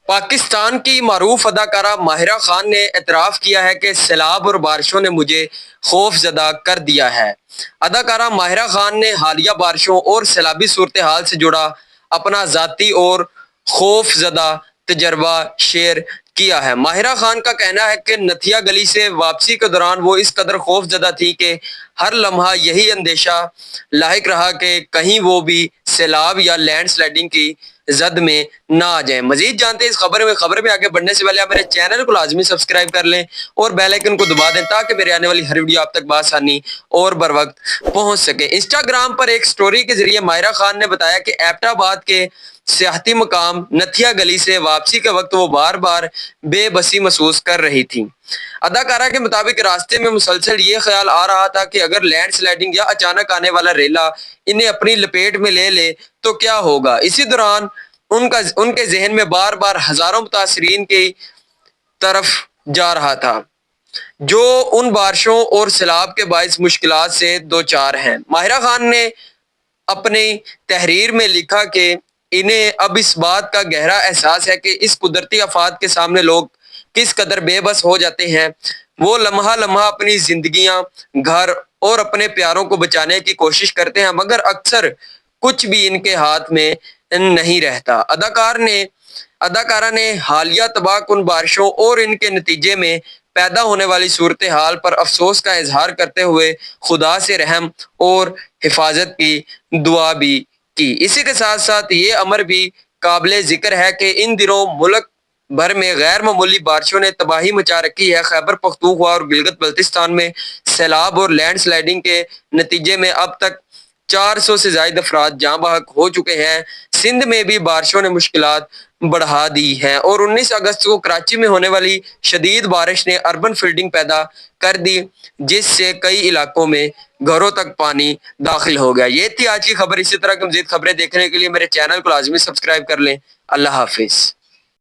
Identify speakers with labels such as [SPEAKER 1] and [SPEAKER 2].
[SPEAKER 1] پاکستان کی معروف اداکارہ ماہرہ خان نے اعتراف کیا ہے کہ سیلاب اور بارشوں نے مجھے خوف زدہ کر دیا ہے۔ اداکارہ ماہرہ خان نے حالیہ بارشوں اور سیلابی صورتحال سے جڑا اپنا ذاتی اور خوف زدہ تجربہ شیئر کیا ہے۔ ماہرہ خان کا کہنا ہے کہ نتھیا گلی سے واپسی کے دوران وہ اس قدر خوف زدہ تھی کہ ہر لمحہ یہی اندیشہ لاحق رہا کہ کہیں وہ بھی سیلاب یا لینڈ سلائڈنگ کی زد میں نہ آ جائیں۔ مزید جانتے ہیں اس خبر میں آگے بڑھنے سے پہلے آپ میرے چینل کو لازمی سبسکرائب کر لیں اور بیل آئیکن کو دبا دیں تاکہ میرے آنے والی ہر ویڈیو آپ تک بآسانی اور بر وقت پہنچ سکے۔ انسٹاگرام پر ایک سٹوری کے ذریعے ماہرہ خان نے بتایا کہ ایبٹ آباد کے سیاحتی مقام نتھیا گلی سے واپسی کے وقت وہ بار بار بے بسی محسوس کر رہی تھی۔ اداکارہ کے مطابق راستے میں مسلسل یہ خیال آ رہا تھا کہ اگر لینڈ سلائڈنگ یا اچانک آنے والا ریلا انہیں اپنی لپیٹ میں لے لے تو کیا ہوگا۔ اسی دوران ان کے ذہن میں بار بار ہزاروں متاثرین کی طرف جا رہا تھا جو ان بارشوں اور سیلاب کے باعث مشکلات سے دوچار ہیں۔ ماہرہ خان نے اپنی تحریر میں لکھا کہ انہیں اب اس بات کا گہرا احساس ہے کہ اس قدرتی آفات کے سامنے لوگ کس قدر بے بس ہو جاتے ہیں۔ وہ لمحہ لمحہ اپنی زندگیاں، گھر اور اپنے پیاروں کو بچانے کی کوشش کرتے ہیں مگر اکثر کچھ بھی ان کے ہاتھ میں نہیں رہتا۔ اداکارہ نے حالیہ تباہ کن بارشوں اور ان کے نتیجے میں پیدا ہونے والی صورتحال پر افسوس کا اظہار کرتے ہوئے خدا سے رحم اور حفاظت کی دعا بھی کی۔ اسی کے ساتھ ساتھ یہ امر بھی قابل ذکر ہے کہ ان دنوں ملک بھر میں غیر معمولی بارشوں نے تباہی مچا رکھی ہے۔ خیبر پختونخوا اور گلگت بلتستان میں سیلاب اور لینڈ سلائڈنگ کے نتیجے میں اب تک 400 سے زائد افراد جاں بحق ہو چکے ہیں۔ سندھ میں بھی بارشوں نے مشکلات بڑھا دی ہیں اور 19 اگست کو کراچی میں ہونے والی شدید بارش نے اربن فلڈنگ پیدا کر دی جس سے کئی علاقوں میں گھروں تک پانی داخل ہو گیا۔ یہ تھی آج کی خبر۔ اسی طرح کی مزید خبریں دیکھنے کے لیے میرے چینل کو لازمی سبسکرائب کر لیں۔ اللہ حافظ۔